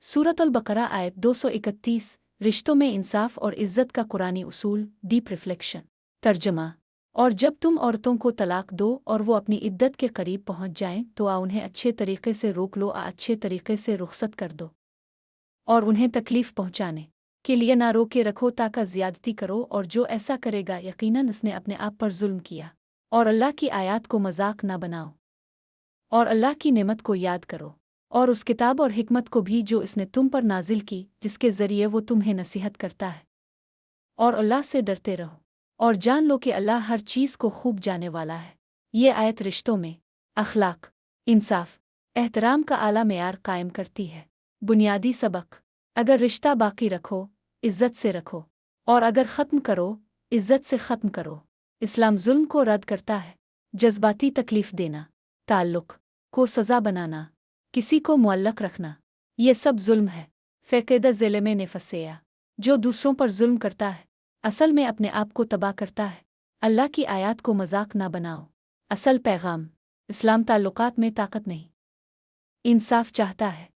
सूरत अल-बकरा आयत 231 रिश्तों में इंसाफ और इज़्ज़त का कुरानी उसूल डीप रिफ्लेक्शन। तर्जमा। और जब तुम औरतों को तलाक दो और वो अपनी इद्दत के करीब पहुंच जाएं तो उन्हें अच्छे तरीके से रोक लो, अच्छे तरीके से रुखसत कर दो और उन्हें तकलीफ़ पहुंचाने के लिए ना रोके रखो ताकि ज़्यादती करो, और जो ऐसा करेगा यकीनन उसने अपने आप पर जुल्म किया। और अल्लाह की आयत को मजाक ना बनाओ और अल्लाह की नेमत को याद करो और उस किताब और हिकमत को भी जो इसने तुम पर नाजिल की, जिसके ज़रिए वो तुम्हें नसीहत करता है। और अल्लाह से डरते रहो और जान लो कि अल्लाह हर चीज़ को खूब जाने वाला है। ये आयत रिश्तों में अखलाक, इंसाफ, एहतराम का आला मेयार कायम करती है। बुनियादी सबक। अगर रिश्ता बाकी रखो, इज़्ज़त से रखो, और अगर ख़त्म करो, इज़्ज़त से ख़त्म करो। इस्लाम जुल्म को रद्द करता है। जज्बाती तकलीफ़ देना, ताल्लुक़ को सज़ा बनाना, किसी को मुअल्लक़ रखना, ये सब जुल्म है। फ़ेक़ेदा ज़िले ने फंसेया जो दूसरों पर जुल्म करता है असल में अपने आप को तबाह करता है। अल्लाह की आयत को मजाक ना बनाओ। असल पैगाम। इस्लाम ताल्लुकात में ताकत नहीं, इंसाफ चाहता है।